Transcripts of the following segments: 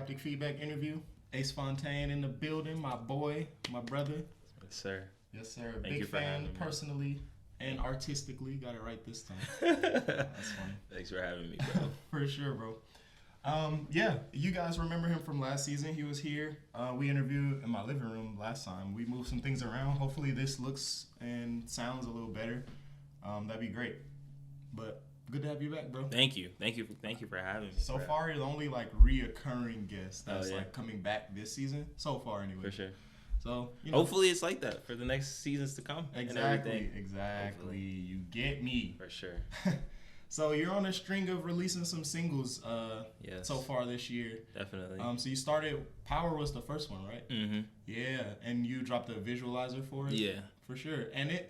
Haptic Feedback interview. Ace Fontaine in the building, my boy, my brother. Yes, sir. Yes, sir. Thank you Big for fan having me. Personally and artistically. Got it right this time. That's funny. Thanks for having me, bro. For sure, bro. Yeah, you guys remember him from last season. He was here. We interviewed in my living room last time. We moved some things around. Hopefully this looks and sounds a little better. That'd be great. But good to have you back, bro. Thank you for having me. So bro. far, you're the only like reoccurring guest that's like coming back this season. So far, anyway. For sure. So hopefully it's like that for the next seasons to come. Exactly. Hopefully. You get me. For sure. So you're on a string of releasing some singles so far this year. Definitely. So you started, Power was the first one, right? Mm-hmm. Yeah, and you dropped a visualizer for it? Yeah. For sure. And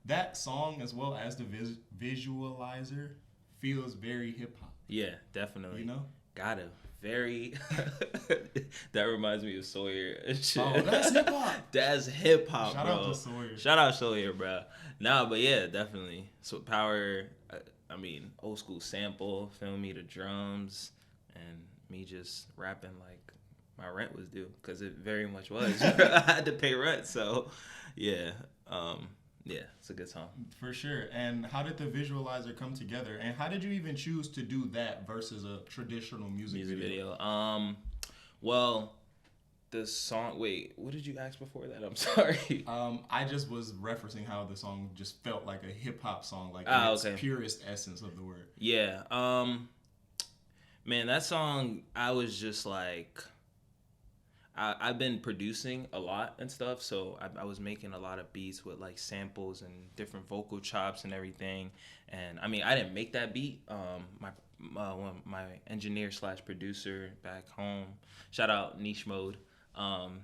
that song as well as the visualizer feels very hip-hop. Yeah, definitely. You know? Got it. Very. That reminds me of Sawyer. Oh, that's hip-hop. That's hip-hop, bro. Shout out to Sawyer. Shout out Sawyer, bro. Nah, but yeah, definitely. So Power... old school sample, feel me, the drums, and me just rapping like my rent was due, because it very much was. I had to pay rent, so yeah, it's a good song. For sure. And how did the visualizer come together? And how did you even choose to do that versus a traditional music video? Well, the song. Wait, what did you ask before that? I'm sorry. I just was referencing how the song just felt like a hip hop song, like in its purest essence of the word. Yeah. Man, that song, I was just like, I've been producing a lot and stuff, so I was making a lot of beats with like samples and different vocal chops and everything. And I mean, I didn't make that beat. My engineer / producer back home, shout out Niche Mode,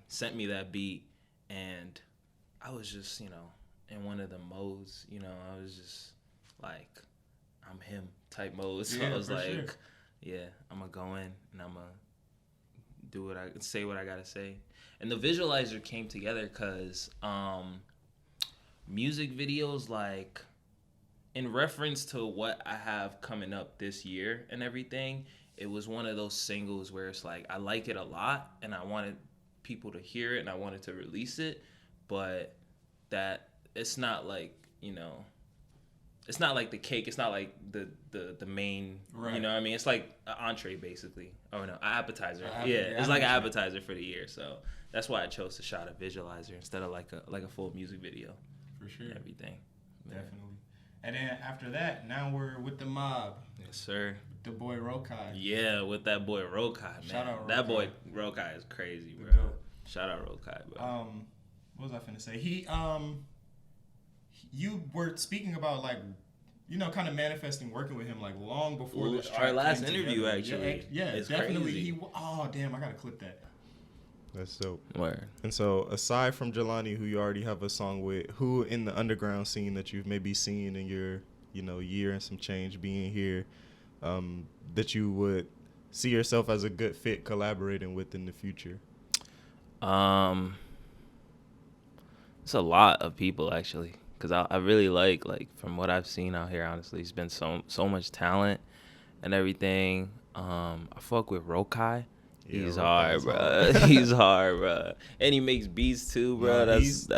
sent me that beat, and I was just, in one of the modes, I was just like, I'm him type mode. So I was like, sure. Yeah, I'm gonna go in and I'm gonna do say what I gotta say. And the visualizer came together because music videos, like, in reference to what I have coming up this year and everything, it was one of those singles where it's like, I like it a lot and I wanted people to hear it and I wanted to release it, but that it's not like, it's not like the cake, it's not like the main, right. You know what I mean? It's like an entree, basically. Oh no, an appetizer. Yeah, it's like an appetizer for the year. So that's why I chose to shot a visualizer instead of like a full music video. For sure. And everything. Definitely. And then after that, now we're with the mob. Yes, sir. The boy Rokai. Yeah, with that boy Rokai, man. Shout out Rokai. That boy Rokai is crazy, bro. Shout out Rokai, bro. What was I finna say? You were speaking about, like, kind of manifesting working with him, like, long before this track our last came interview, together. actually. Yeah, it's definitely. Crazy. Oh, damn, I gotta clip that. That's dope. Word. And so, aside from Jelani, who you already have a song with, who in the underground scene that you've maybe seen in your, year and some change being here, that you would see yourself as a good fit collaborating with in the future? It's a lot of people, actually, because I really like from what I've seen out here, honestly, it's been so much talent and everything. I fuck with Rokai. He's hard, bro. He's hard, bro. And he makes beats too, bro. No, he's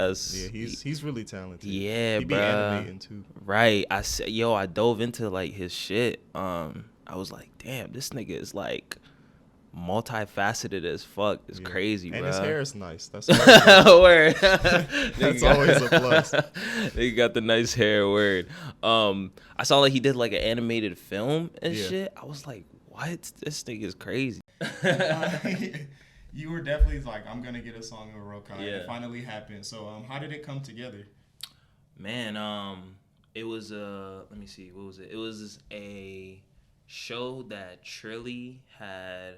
really talented. Yeah, he bro. He be animating too. Right. I dove into like his shit. I was like, damn, this nigga is like multifaceted as fuck. It's crazy, bro. And his hair is nice. That's word. That's always a plus. They got the nice hair. Word. I saw like he did like an animated film and shit. I was like, what? This nigga is crazy. You were definitely like, I'm gonna get a song with Rokai. Yeah. It finally happened. So how did it come together? Man, it was let me see, what was it? It was a show that Trilly had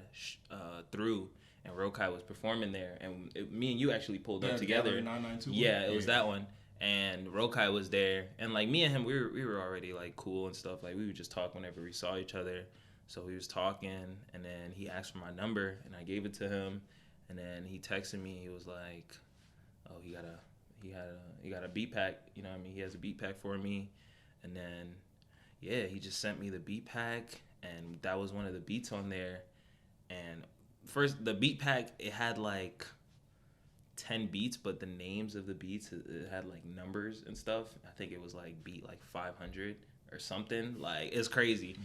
through, and Rokai was performing there, and me and you actually pulled up together. 992. Yeah, it was that one. And Rokai was there, and like me and him, we were already like cool and stuff. Like we would just talk whenever we saw each other. So we was talking, and then he asked for my number, and I gave it to him, and then he texted me. He was like, "Oh, he got a beat pack. You know what I mean? He has a beat pack for me." And then, yeah, he just sent me the beat pack, and that was one of the beats on there. And first the beat pack, it had like 10 beats, but the names of the beats, it had like numbers and stuff. I think it was like beat like 500 or something. Like, it's crazy.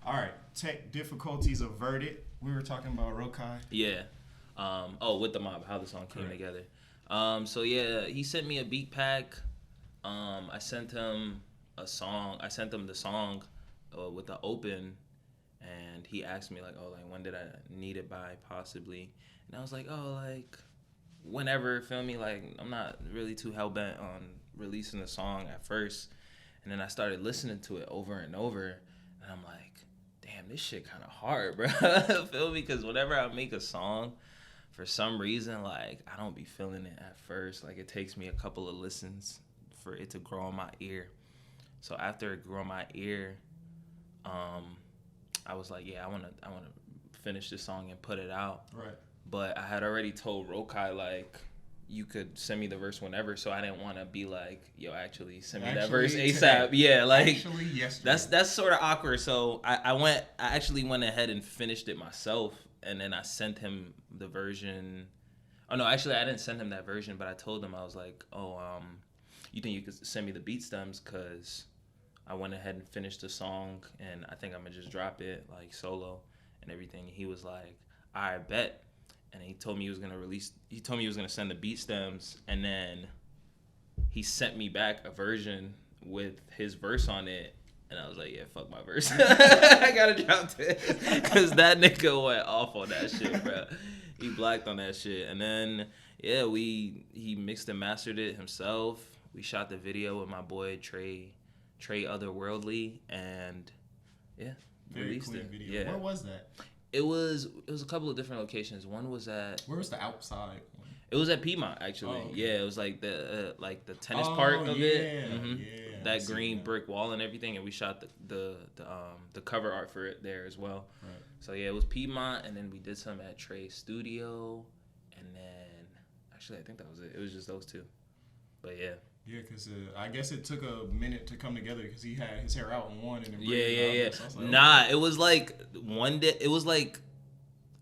All right, tech difficulties averted. We were talking about Rokai. Yeah. With the mob, how the song came together. So yeah, he sent me a beat pack. I sent him a song. I sent him the song with the open, and he asked me like, when did I need it by possibly? And I was like, like whenever, feel me? Like, I'm not really too hell bent on releasing the song at first. And then I started listening to it over and over, and I'm like, damn, this shit kind of hard, bro. Feel me? Because whenever I make a song, for some reason, like, I don't be feeling it at first. Like, it takes me a couple of listens for it to grow in my ear. So after it grew in my ear, I was like, I want to finish this song and put it out. Right. But I had already told Rokai, like, you could send me the verse whenever, so I didn't want to be like, yo, actually send me that verse ASAP. Yeah, like, actually, yesterday. That's sort of awkward. So I actually went ahead and finished it myself, and then I sent him the version. Oh no, actually I didn't send him that version, but I told him, I was like, you think you could send me the beat stems, because I went ahead and finished the song, and I think I'm gonna just drop it like solo and everything. He was like, I bet. And he told me he was gonna send the beat stems, and then he sent me back a version with his verse on it, and I was like, yeah, fuck my verse. I gotta drop it, because that nigga went off on that shit, bro. He blacked on that shit, and then he mixed and mastered it himself. We shot the video with my boy Trey Otherworldly, and released it. Video. Yeah. Where was that? It was a couple of different locations. One was at. Where was the outside one? It was at Piedmont, actually. Oh, okay. Yeah, it was like the tennis part of it. Mm-hmm. Yeah, that green brick wall and everything, and we shot the cover art for it there as well. Right. So yeah, it was Piedmont, and then we did some at Trey's studio, and then actually I think that was it. It was just those two. But yeah. Yeah, because I guess it took a minute to come together, because he had his hair out in one and then Yeah. So like, nah, it was like one day. It was like,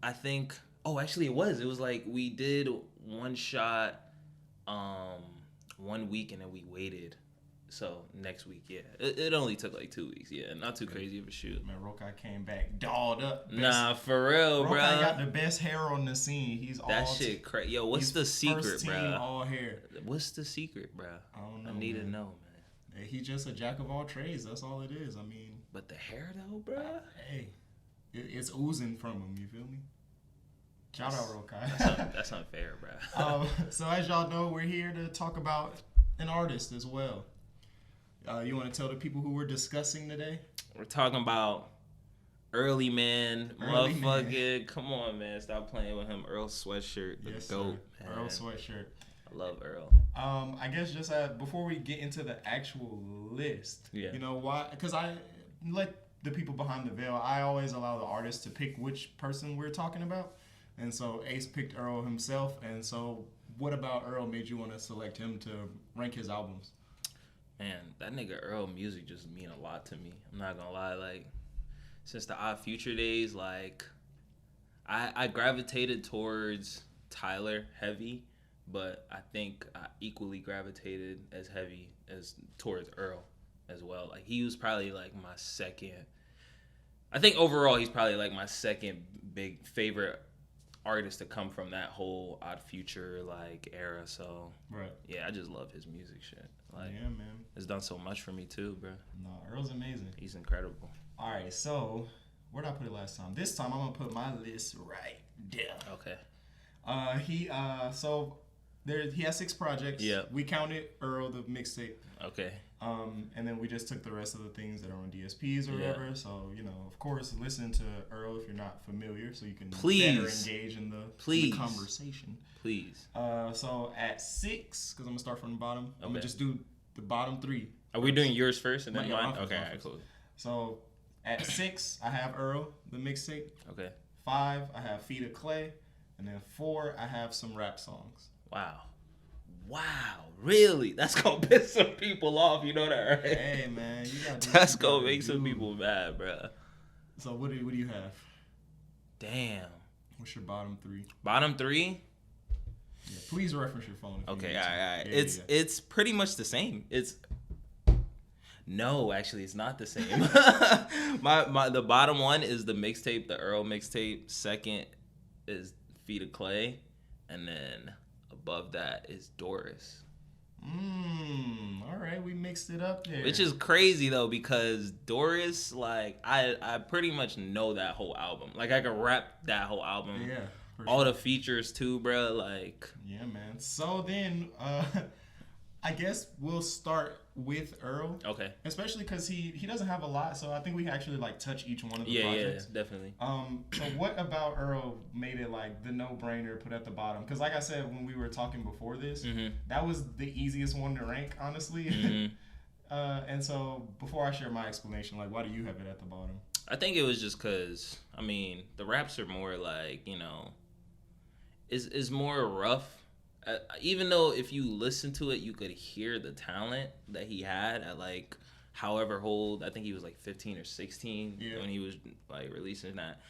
I think. Oh, actually, it was. It was like we did one shot, 1 week, and then we waited. So next week, it only took like 2 weeks. Yeah, not too crazy of a shoot. Man, Rokai came back dolled up. Nah, for real, bro. Rokai got the best hair on the scene. He's that shit crazy. Yo, what's the secret, first team, bro? all hair. What's the secret, bro? I don't know. I need man. to know, man. He's just a jack of all trades. That's all it is. I mean, But the hair, though, bro. Hey, it's oozing from him. You feel me? Shout out, Rokai. That's unfair, bro. So as y'all know, we're here to talk about an artist as well. You want to tell the people who we're discussing today? We're talking about Early Man, motherfucker. Come on, man. Stop playing with him. Earl Sweatshirt, the GOAT. Sir. Earl Sweatshirt. I love Earl. I guess just before we get into the actual list, you know why? Because I let the people behind the veil, I always allow the artist to pick which person we're talking about. And so Ace picked Earl himself. And so what about Earl made you want to select him to rank his albums? Man, that nigga Earl music just mean a lot to me. I'm not gonna lie. Like, since the Odd Future days, like, I gravitated towards Tyler heavy, but I think I equally gravitated as heavy as towards Earl as well. Like, he was probably like my second. I think overall he's probably like my second big favorite artist to come from that whole Odd Future like era. So yeah, I just love his music shit. Like, yeah, man, it's done so much for me too, bro. No, Earl's amazing. He's incredible. All right, so where did I put it last time? This time I'm gonna put my list right there. Okay. He has 6 projects. Yeah. We counted Earl the mixtape. Okay. And then we just took the rest of the things that are on DSPs or whatever. So, you know, of course, listen to Earl if you're not familiar, so you can better engage in the conversation. Please. So at 6, because I'm gonna start from the bottom. I'm gonna just do the bottom 3. Are we doing yours first and then Yeah, mine? mine Okay, first. alright, cool. So at 6, I have Earl the mixtape. Okay. 5, I have Feet of Clay, and then 4, I have some rap songs. Wow, really? That's gonna piss some people off, you know that, right? Hey, man, you gotta do That's what you gonna gotta make some do. people mad, bro. So what do you have? Damn. What's your bottom three? Bottom three? Yeah, please reference your phone. Okay, all right. It's pretty much the same. No, actually, it's not the same. The bottom one is the mixtape, the Earl mixtape. Second is Feet of Clay, and then above that is Doris. All right, we mixed it up there. Which is crazy though, because Doris, like, I pretty much know that whole album. Like, I could rap that whole album. Yeah. All the features too, bro. Like. Yeah, man. So then, I guess we'll start with Earl. Okay. Especially because he doesn't have a lot, so I think we can actually like touch each one of the projects. Yeah, definitely. So what about Earl made it like the no-brainer put at the bottom? Because like I said when we were talking before this, that was the easiest one to rank, honestly. And so before I share my explanation, like why do you have it at the bottom? I think it was just because I mean the raps are more like, you know, is more rough. Even though if you listen to it, you could hear the talent that he had at like however old. I think he was like 15 or 16 when he was like releasing that.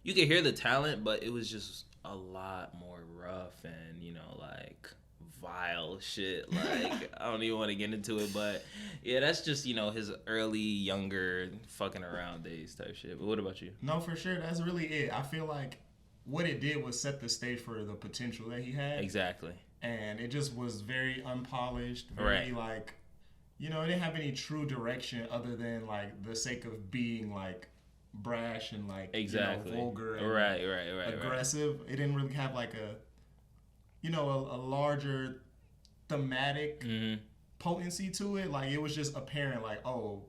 You could hear the talent, but it was just a lot more rough and, you know, like vile shit. Like I don't even want to get into it, but yeah, that's just, you know, his early younger fucking around days type shit. But what about you? No, for sure, that's really it. I feel like what it did was set the stage for the potential that he had. Exactly. And it just was very unpolished, very like, you know, it didn't have any true direction other than like the sake of being like brash and like you know, vulgar and aggressive. It didn't really have like a, you know, a larger thematic potency to it. Like it was just apparent like, oh,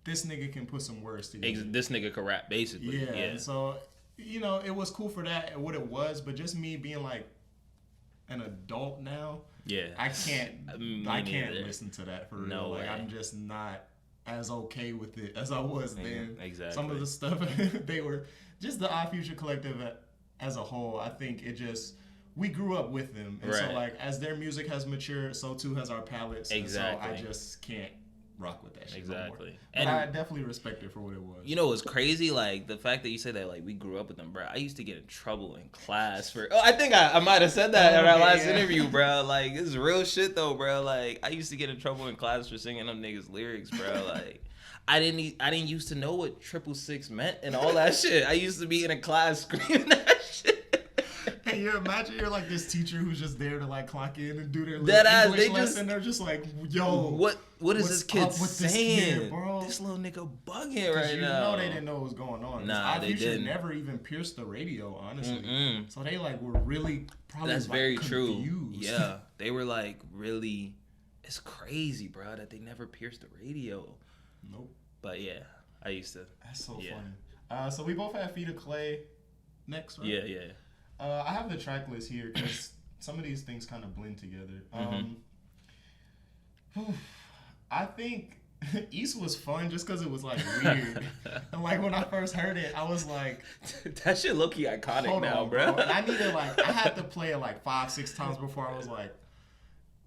this nigga can put some words together. This nigga can rap basically. Yeah. So you know, it was cool for that and what it was, but just me being like an adult now, I can't listen to that for real. No like way. I'm just not as okay with it as I was then. Exactly. Some of the stuff they were just the Odd Future Collective as a whole. I think it just we grew up with them, and so like as their music has matured, so too has our palates. Exactly. And so I just can't rock with that shit. Exactly. No more. And I definitely respect it for what it was. You know what's crazy? Like the fact that you said that like we grew up with them, bro. I used to get in trouble in class for I think I might have said that in our last interview, bro. Like this is real shit though, bro. Like I used to get in trouble in class for singing them niggas lyrics, bro. Like I didn't used to know what 666 meant and all that shit. I used to be in a class screaming that shit. Hey, you imagine you're like this teacher who's just there to like clock in and do their English lesson. They're just like, yo, what is this kid saying? Kid, bro? This little nigga bugging right you now. Know they didn't know what was going on. Nah, they didn't. Never even pierced the radio, honestly. So they like were really probably that's like, very confused. True. Yeah, they were like really. It's crazy, bro, that they never pierced the radio. Nope. But yeah, I used to. That's so funny. So we both have Feet of Clay next, right? Yeah. I have the track list here because some of these things kind of blend together. I think East was fun just because it was like weird. And like when I first heard it, I was like, that shit low key iconic now, bro. And I needed I had to play it like 5-6 times before I was like,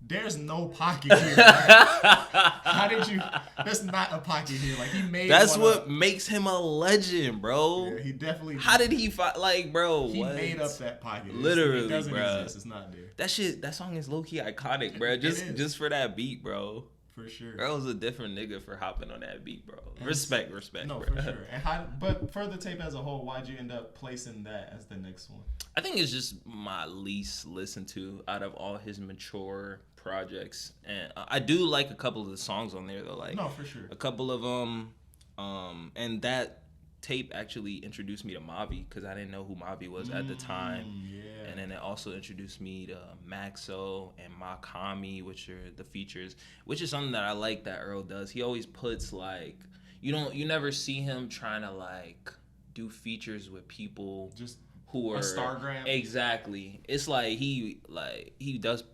there's no pocket here. How did you? There's not a pocket here. Like he made. That's what makes him a legend, bro. Yeah, he definitely. How did he fight? Like, bro, he made up that pocket. Literally, it doesn't bro. exist. It's not there. That song is low key iconic, bro. Just for that beat, bro. For sure. Earl's a different nigga for hopping on that beat, bro. Respect. No, bro. for sure. And but for the tape as a whole, why'd you end up placing that as the next one? I think it's just my least listened to out of all his mature projects, and I do like a couple of the songs on there though. Like, no, for sure. A couple of them, and that tape actually introduced me to Mavi because I didn't know who Mavi was at the time. Yeah. And then it also introduced me to Maxo and Makami, which are the features, which is something that I like that Earl does. He always puts like you never see him trying to like do features with people just who are Stargram. Exactly. It's like he does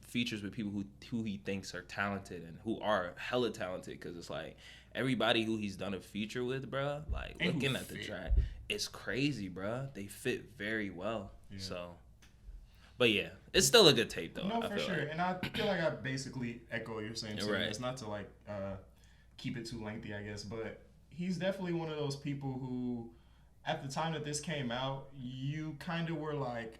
features with people who he thinks are talented and who are hella talented, because it's like everybody who he's done a feature with, bruh, like and looking at the track, it's crazy, bruh. They fit very well. Yeah. So, but yeah, it's still a good tape though. No, for sure. Like. And I feel like I basically echo what you're saying too. Right. It's not to like keep it too lengthy, I guess, but he's definitely one of those people who at the time that this came out, you kind of were like,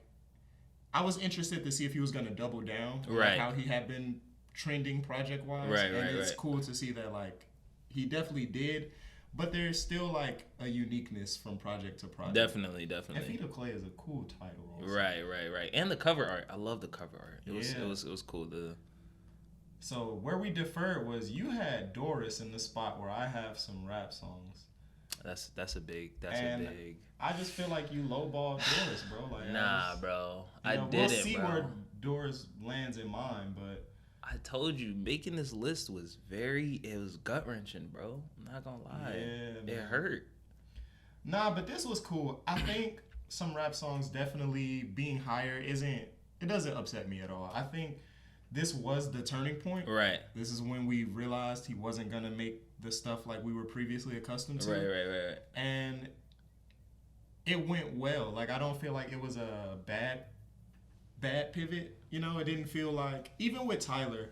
I was interested to see if he was going to double down on Right. how he had been trending project wise. Right, and it's right. cool to see that like he definitely did, but there's still like a uniqueness from project to project. Definitely. And Feet of Clay is a cool title. Also. Right. And the cover art. I love the cover art. It Yeah. was cool. So where we deferred was you had Doris in the spot where I have some rap songs. That's a big. I just feel like you lowballed Doris, bro. Like Nah, bro. I didn't, we'll see bro. where Doris lands in mine, but I told you making this list was it was gut wrenching, bro. I'm not gonna lie. Yeah, it man. hurt. Nah, but this was cool. I think some rap songs definitely being higher it doesn't upset me at all. I think this was the turning point. Right. This is when we realized he wasn't gonna make the stuff like we were previously accustomed to. Right. And it went well. Like I don't feel like it was a bad pivot. You know, it didn't feel like, even with Tyler,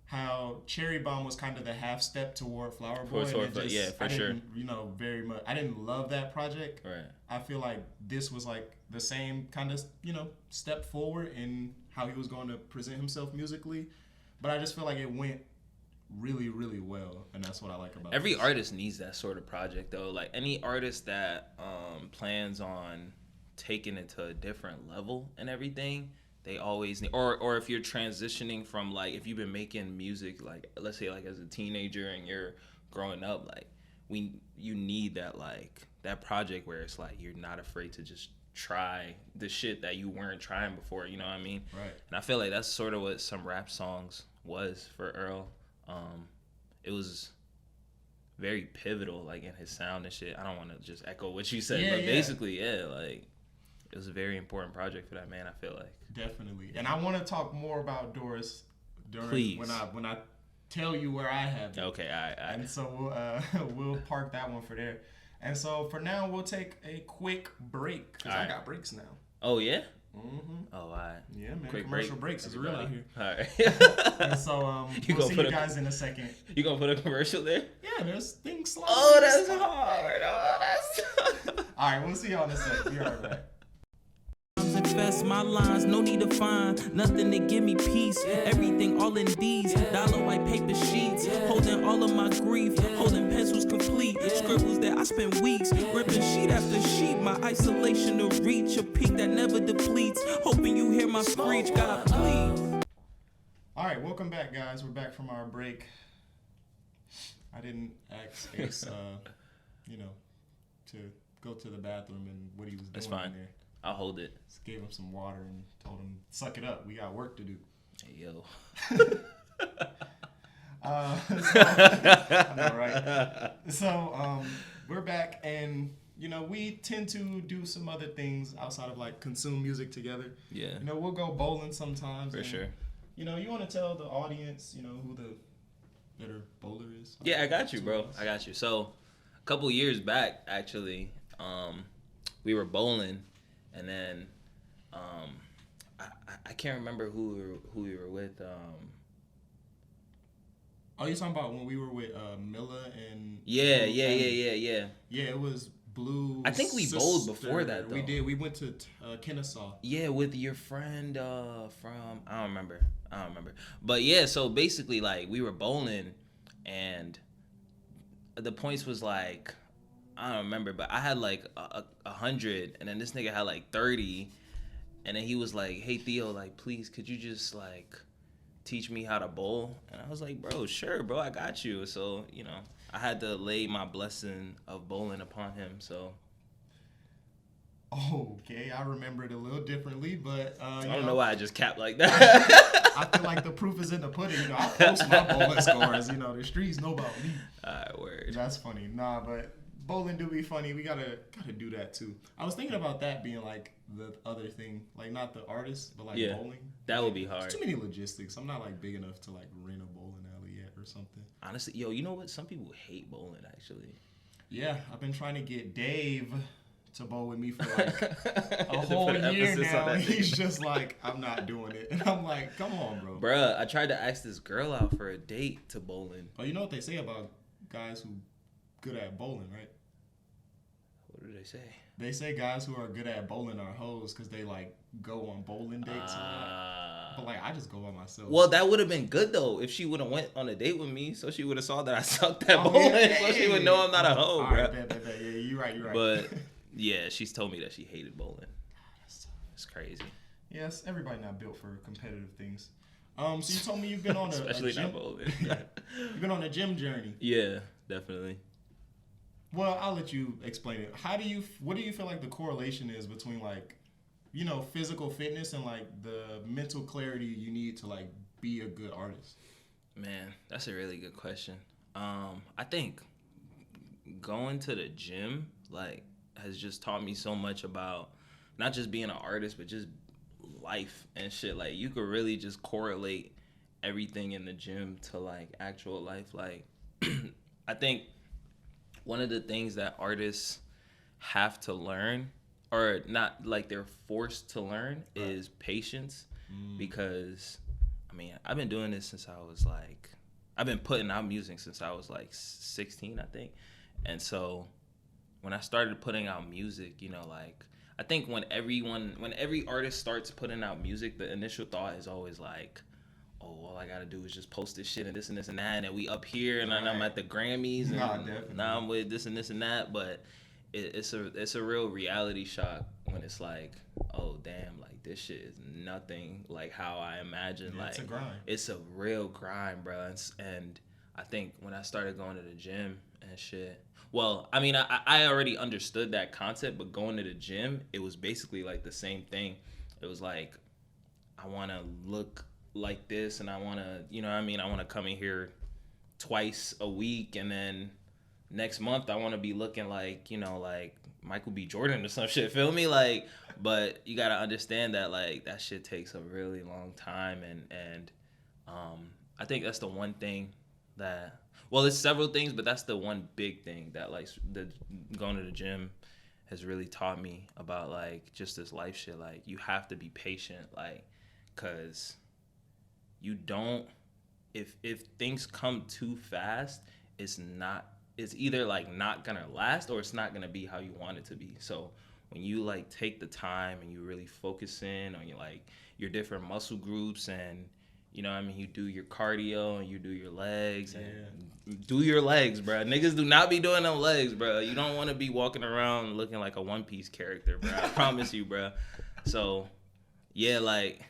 how Cherry Bomb was kind of the half step toward Flower Boy. Yeah, for sure. You know, very much. I didn't love that project. Right. I feel like this was like the same kind of, step forward in how he was going to present himself musically. But I just feel like it went really, really well, and that's what I like about it. Every artist needs that sort of project, though. Like any artist that plans on taking it to a different level and everything, they always need, or if you're transitioning from, like, if you've been making music, like, let's say, like, as a teenager and you're growing up, like, you need that, like, that project where it's like you're not afraid to just try the shit that you weren't trying before, you know what I mean? Right. And I feel like that's sort of what some rap songs was for Earl. It was very pivotal, like, in his sound and shit. I don't want to just echo what you said, but basically, like, it was a very important project for that man, I feel like. Definitely. And I want to talk more about Doris during Please. when I tell you where I have it. Okay, And so we'll park that one for there. And so for now, we'll take a quick break because I got breaks now. Oh, yeah? Mm-hmm. Oh, all right. Yeah, man. Quick Commercial break, breaks is real out here. All right. And so You we'll gonna see put you a- guys in a second. You gonna put a commercial there? Yeah, there's things sliding. Oh, that's hard. Oh, that's All right, we'll see y'all in a second. Be right back. Invest my lines, no need to find nothing to give me peace. Everything all in D's, dollar white paper sheets. Holding all of my grief, holding pencils complete. Scribbles that I spent weeks, ripping sheet after sheet. My isolation to reach a peak that never depletes. Hoping you hear my screech, God please. All right, welcome back, guys. We're back from our break. I didn't ask Ace, to go to the bathroom and what he was doing That's fine. in there. I'll hold it. Just gave him some water and told him, suck it up. We got work to do. Hey, yo. I know, right? So we're back, and, we tend to do some other things outside of, like, consume music together. Yeah. We'll go bowling sometimes. For sure. You want to tell the audience, who the better bowler is? Yeah, I got you, bro. I got you. So, a couple years back, actually, we were bowling, and then I can't remember who we were with. Oh, you talking about when we were with Milla and? Yeah. Yeah, it was Blue. I think we bowled before that, though. We did. We went to Kennesaw. Yeah, with your friend from I don't remember. But yeah, so basically, like, we were bowling, and the points was like, I don't remember, but I had like 100, and then this nigga had like 30, and then he was like, "Hey Theo, like, please, could you just like teach me how to bowl?" And I was like, "Bro, sure, bro, I got you." So I had to lay my blessing of bowling upon him. So. Okay, I remember it a little differently, but I don't know why I just capped like that. I feel like the proof is in the pudding. I post my bowling scores. The streets know about me. Alright, word. That's funny. Nah, but bowling do be funny. We gotta do that too. I was thinking about that being like the other thing, like not the artist, but like bowling. That would be hard. There's too many logistics. I'm not like big enough to like rent a bowling alley yet or something. Honestly, you know what? Some people hate bowling, actually. Yeah, I've been trying to get Dave to bowl with me for like a To whole put year emphasis on now. that He's thing. just like, I'm not doing it. And I'm like, come on, bro. Bruh, I tried to ask this girl out for a date to bowling. Oh, you know what they say about guys who good at bowling, right? What do they say? They say guys who are good at bowling are hoes because they like go on bowling dates a lot. But like I just go by myself. Well, that would have been good though if she would have went on a date with me, so she would have saw that I sucked at bowling, so she would know I'm not a hoe, bro. Right, bet. Yeah, you're right. But yeah, she's told me that she hated bowling. It's crazy. Yes, everybody not built for competitive things. So you told me you've been on especially a gym. not bowling. You've been on a gym journey. Yeah, definitely. Well, I'll let you explain it. What do you feel like the correlation is between like, you know, physical fitness and like the mental clarity you need to like be a good artist? Man, that's a really good question. I think going to the gym like has just taught me so much about not just being an artist, but just life and shit. Like you could really just correlate everything in the gym to like actual life. Like I think one of the things that artists have to learn, or not like they're forced to learn, is patience. Because I mean, I've been doing this since I've been putting out music since I was like 16, I think. And so when I started putting out music, you know, like I think when every artist starts putting out music, the initial thought is always like, oh, all I gotta do is just post this shit and this and this and that, and then we up here and I'm at the Grammys and now I'm with this and this and that. But it's a real reality shock when it's like, oh damn, like this shit is nothing like how I imagined. Like it's a grind. It's a real grind, bro. And I think when I started going to the gym and shit, well, I mean, I already understood that concept, but going to the gym, it was basically like the same thing. It was like, I want to look like this, and I want to, you know what I mean? I want to come in here twice a week, and then next month I want to be looking like, you know, like Michael B. Jordan or some shit, feel me? Like, but you got to understand that, like, that shit takes a really long time, and I think that's the one thing that, well, there's several things, but that's the one big thing that, like, the going to the gym has really taught me about, like, just this life shit. Like, you have to be patient, like, because you don't, if things come too fast, it's either, like, not gonna last, or it's not gonna be how you want it to be. So when you, like, take the time and you really focus in on your different muscle groups, and you know what I mean, you do your cardio and you do your legs, and do your legs, bro. Niggas do not be doing them legs, bro. You don't want to be walking around looking like a One Piece character, bro. I promise you, bro. So, yeah, like,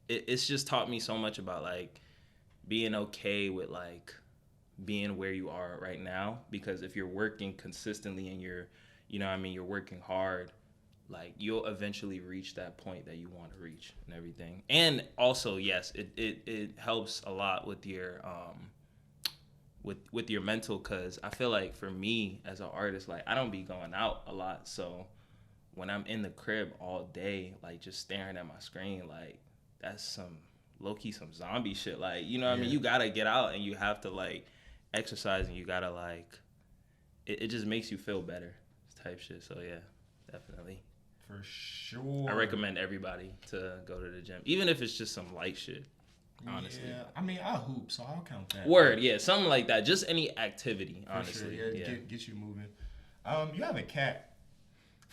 it's just taught me so much about, like, being okay with, like, being where you are right now. Because if you're working consistently and you're, you know what I mean, you're working hard, like, you'll eventually reach that point that you want to reach and everything. And also, yes, it helps a lot with your with your mental, because I feel like for me as an artist, like, I don't be going out a lot. So when I'm in the crib all day, like, just staring at my screen, like, that's some low-key some zombie shit. Like, you know what I mean? You gotta get out and you have to, like, exercise, and you gotta, like, it just makes you feel better type shit. So yeah, definitely. For sure. I recommend everybody to go to the gym, even if it's just some light shit, honestly. Yeah, I mean, I hoop, so I'll count that. Word, yeah, something like that. Just any activity, honestly. For sure, yeah. Get you moving. You have a cat.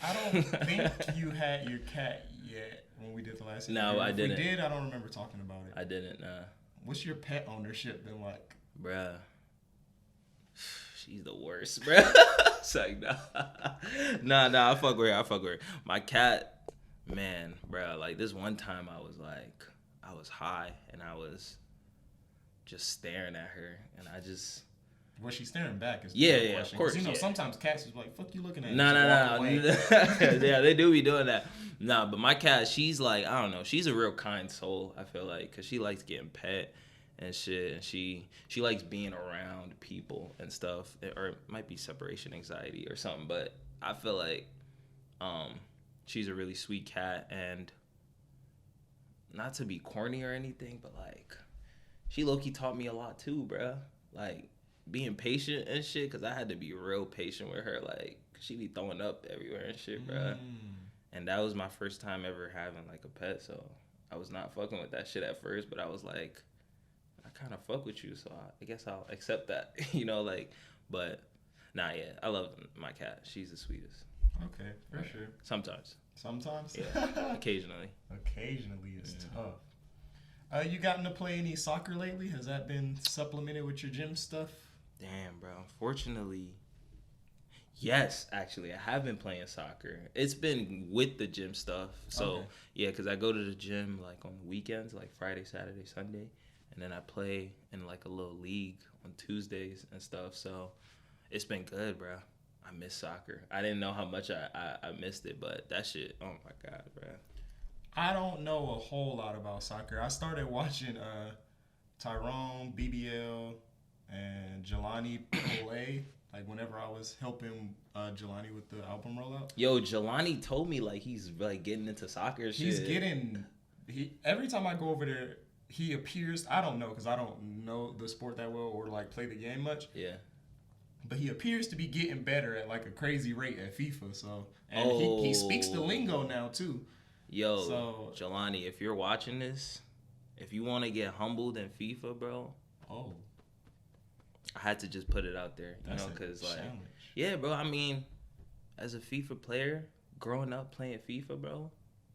I don't think you had your cat yet when we did the last interview. No, I didn't. If we did, I don't remember talking about it. I didn't, What's your pet ownership been like? Bruh. She's the worst, bruh. It's like, nah, I fuck with her. My cat, man, bruh, like, this one time I was high and I was just staring at her, and I just... Was she staring back? Yeah, of course. You know, yeah. Sometimes cats is like, fuck you looking at. No. Yeah, they do be doing that. Nah, but my cat, she's like, I don't know, she's a real kind soul, I feel like, because she likes getting pet and shit, and she likes being around people and stuff, or it might be separation anxiety or something, but I feel like she's a really sweet cat, and not to be corny or anything, but, like, she low-key taught me a lot too, bruh. Like, being patient and shit, because I had to be real patient with her, like, she be throwing up everywhere and shit, bruh. And that was my first time ever having, like, a pet, so I was not fucking with that shit at first, but I was like, I kind of fuck with you, so I guess I'll accept that, you know, like, but, nah, yeah, I love my cat. She's the sweetest. Okay, for sure. Sometimes. Sometimes? Yeah. Occasionally. Occasionally is tough. You gotten to play any soccer lately? Has that been supplemented with your gym stuff? Damn, bro. Unfortunately, yes, actually, I have been playing soccer. It's been with the gym stuff. So, Okay. yeah, because I go to the gym, like, on the weekends, like Friday, Saturday, Sunday. And then I play in, like, a little league on Tuesdays and stuff. So, it's been good, bro. I miss soccer. I didn't know how much I missed it, but that shit, oh, my God, bro. I don't know a whole lot about soccer. I started watching Tyrone, BBL, and Jelani play. Like whenever I was helping Jelani with the album rollout. Yo, Jelani told me like he's like getting into soccer and shit. He's getting. Every time I go over there, he appears. I don't know because I don't know the sport that well or like play the game much. Yeah. But he appears to be getting better at like a crazy rate at FIFA. So and he speaks the lingo now too. Yo, so, Jelani, if you're watching this, if you want to get humbled in FIFA, bro. Oh. I had to just put it out there, you know, because like, yeah, bro. I mean, as a FIFA player, growing up playing FIFA, bro,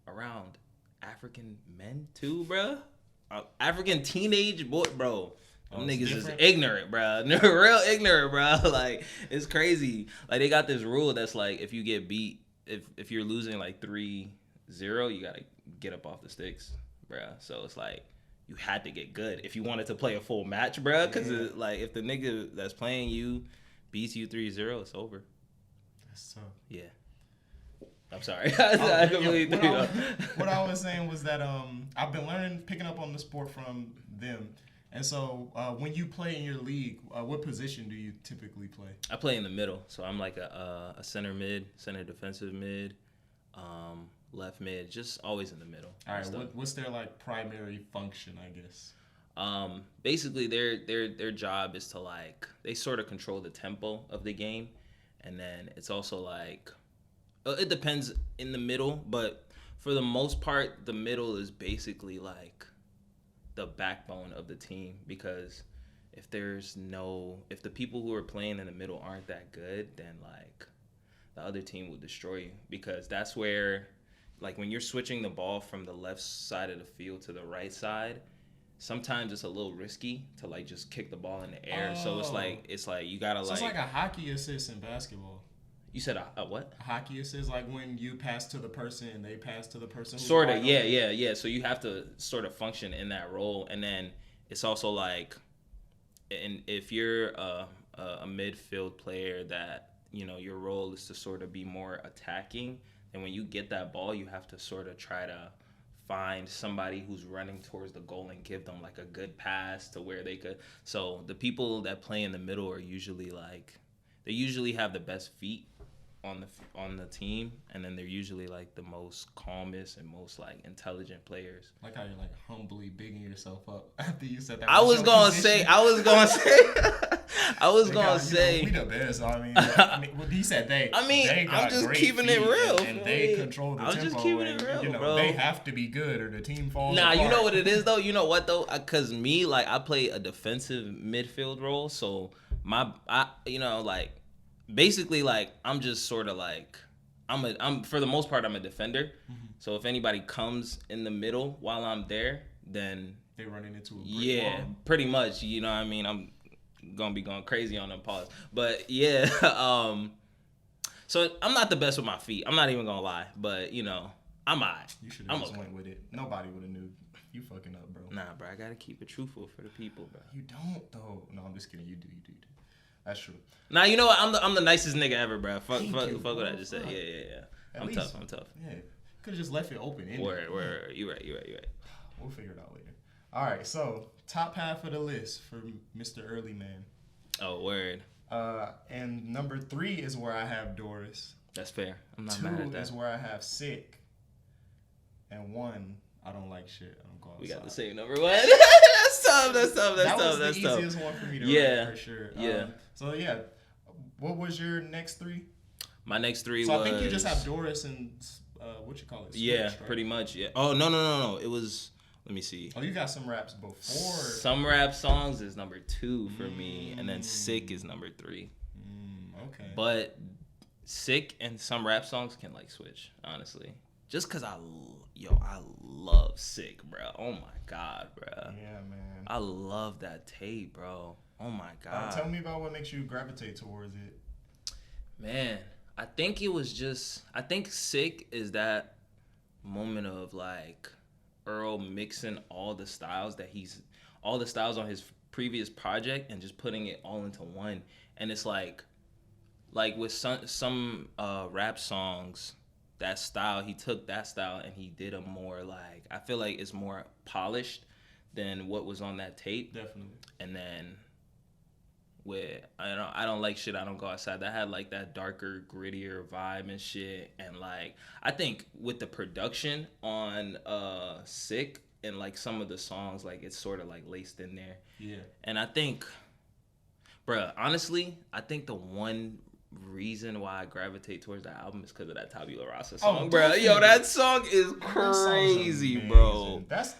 around African men too, bro, African teenage boy, bro. Them niggas is ignorant, bro. Real ignorant, bro. Like it's crazy. Like they got this rule that's like if you get beat, if you're losing like 3-0, you gotta get up off the sticks, bro. So it's like. You had to get good if you wanted to play a full match, bro. Because like if the nigga that's playing you beats you 3-0, it's over. That's tough. Yeah. I'm sorry. I completely threw you off. What I was saying was that I've been picking up on the sport from them. And so when you play in your league, what position do you typically play? I play in the middle. So I'm like a center mid, center defensive mid, left mid, just always in the middle. All right, what's their like primary function, I guess? Basically their job is to like they sort of control the tempo of the game, and then it's also like it depends in the middle, but for the most part the middle is basically like the backbone of the team, because if the people who are playing in the middle aren't that good, then like the other team will destroy you, because that's where like when you're switching the ball from the left side of the field to the right side, sometimes it's a little risky to like just kick the ball in the air. So it's like you gotta it's like a hockey assist in basketball. You said a what? A hockey assist, like when you pass to the person and they pass to the person. Sort of, yeah. So you have to sort of function in that role, and then it's also like, and if you're a midfield player that you know your role is to sort of be more attacking. And when you get that ball, you have to sort of try to find somebody who's running towards the goal and give them like a good pass to where they could. So the people that play in the middle are usually like, they usually have the best feet on the team, and then they're usually like the most calmest and most like intelligent players. Like how you're like humbly bigging yourself up after you said that. I was gonna say we the best. I mean, well, he said they. I mean, they got I'm just great keeping it feet real. and they control the tempo. I'm just keeping it real, you know, bro. They have to be good or the team falls Nah, apart. you know what it is though. You know what though? Cause me, like, I play a defensive midfield role, so basically, like, I'm just sort of like, I'm for the most part, I'm a defender. Mm-hmm. So if anybody comes in the middle while I'm there, then they're running into a brick wall. Pretty much. You know what I mean? I'm gonna be going crazy on them, pause. But yeah, so I'm not the best with my feet. I'm not even gonna lie, but you know, I'm alright. You should have just went with it. Nobody would have knew. You fucking up, bro. Nah, bro, I gotta keep it truthful for the people, bro. You don't though. No, I'm just kidding. You do. That's true. Nah, you know what? I'm the nicest nigga ever, bro. Fuck what I just said. Yeah. I'm tough. Yeah. Could have just left it open. Word. You right. We'll figure it out later. All right. So top half of the list for Mr. Early Man. Oh, word. And number 3 is where I have Doris. That's fair. I'm not mad at that. 2 is where I have Sick. And 1, I don't like shit. I don't go outside. We got the same number 1. That's tough. That was the easiest one for me to write, for sure. Yeah. So yeah, what was your next 3? My next 3 so was. I think you just have Doris and what you call it? Switch, yeah, right? pretty much. Yeah. Oh no. It was. Let me see. Oh, you got some raps before. Some rap songs is number 2 for me, and then Sick is number 3. Okay. But Sick and some rap songs can like switch, honestly. Just cause I love Sick, bro. Oh my god, bro. Yeah, man. I love that tape, bro. Oh my god. Tell me about what makes you gravitate towards it. Man, I think Sick is that moment of like Earl mixing all the styles on his previous project and just putting it all into one. And it's like with some rap songs, that style, he took that style and he did a more like, I feel like it's more polished than what was on that tape. Definitely. And then with I don't like shit, I don't go outside, that had like that darker, grittier vibe and shit. And like I think with the production on Sick and like some of the songs, like it's sort of like laced in there. Yeah. And I think, bruh, honestly, I think the one reason why I gravitate towards that album is because of that Tabula Rasa song, bro. Definitely. Yo, that song is crazy, bro. That's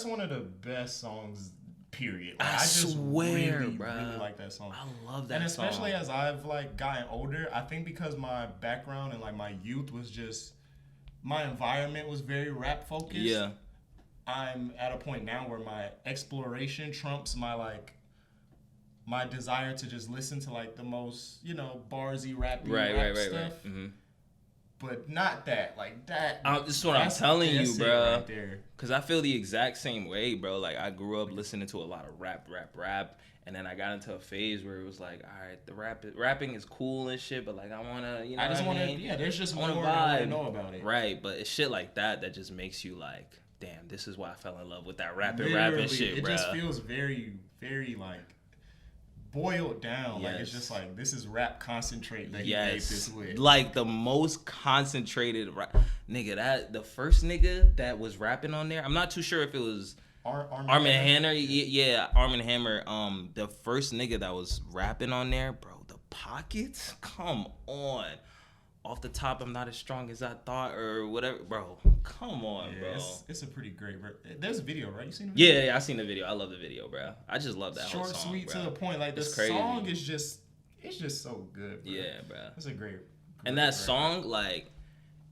one of the best songs. Period. I just swear, really, bro. really like that song. I love that and especially song. as I've like gotten older, I think because my background and like my youth was just, my environment was very rap focused. Yeah. I'm at a point now where my exploration trumps my desire to just listen to like the most, barsy, rappy rap stuff. Mm-hmm. But not that, like that. This is what I'm telling you, it bro. right there. Cause I feel the exact same way, bro. Like I grew up listening to a lot of rap, and then I got into a phase where it was like, all right, the rapping is cool and shit, but like I wanna, I just wanna, there's just more I know about it. Right, but it's shit like that just makes you like, damn, this is why I fell in love with that rap and shit, bro. It just feels very, very like boiled down. Yes. Like it's just like, this is rap concentrate that he made this with. Like the most concentrated rap. Nigga, that the first nigga that was rapping on there, I'm not too sure if it was Armin Hammer. Yeah, Armin Hammer. The first nigga that was rapping on there, bro, the pockets? Come on. Off the top, I'm not as strong as I thought or whatever. Bro, come on, bro. It's a pretty great there's a video, right? You seen the video? Yeah, I seen the video. I love the video, bro. I just love that whole song, Short, sweet, bro. to the point. Like the song is just, it's just so good, bro. Yeah, bro. It's a great and that song, like,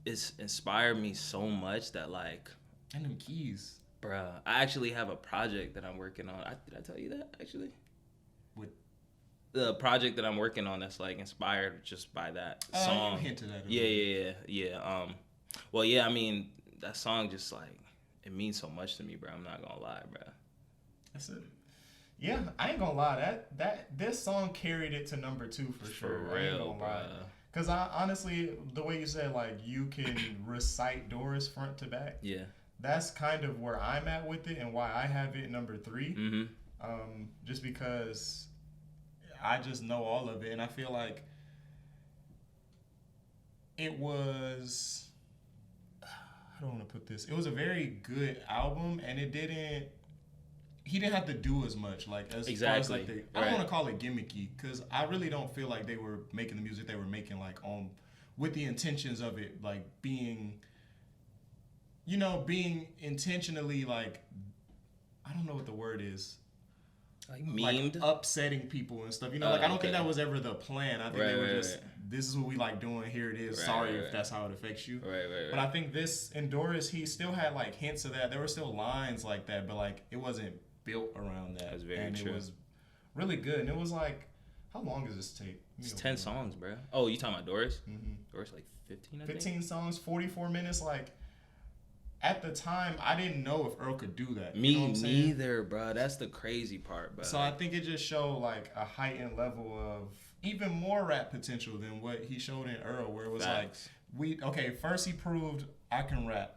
it's inspired me so much that, like... And them keys. Bruh, I actually have a project that I'm working on. Did I tell you that, actually? What? The project that I'm working on that's, like, inspired just by that song. You hinted at it. Yeah. Well, yeah, I mean, that song just, like, it means so much to me, bro. I'm not gonna lie, bro. That's it. Yeah, I ain't gonna lie. This song carried it to number 2 for sure. For real, bro. Because I honestly, the way you said, like, you can recite Doris front to back. Yeah. That's kind of where I'm at with it and why I have it number 3. Mm-hmm. Just because I just know all of it. And I feel like it was, I don't want to put this, it was a very good album and he didn't have to do as much, like as far as like I don't want to call it gimmicky because I really don't feel like they were making the music they were making like with the intentions of it like being intentionally like, I don't know what the word is, like memed, like upsetting people and stuff. I don't think that was ever the plan. I think they were just this is what we like doing. Here it is. Sorry if that's how it affects you. Right. But I think this in Doris, he still had like hints of that. There were still lines like that, but like it wasn't built around that. That's very true. It was really good. And it was like, how long is this tape? It's 10 songs, bro. Oh, you talking about Doris? Mm-hmm. Doris like 15, I 15 think? songs, 44 minutes. Like, at the time, I didn't know if Earl could do that. Me neither, bro. That's the crazy part, bro. So I think it just showed like a heightened level of even more rap potential than what he showed in Earl, where it was Facts. like, first he proved I can rap.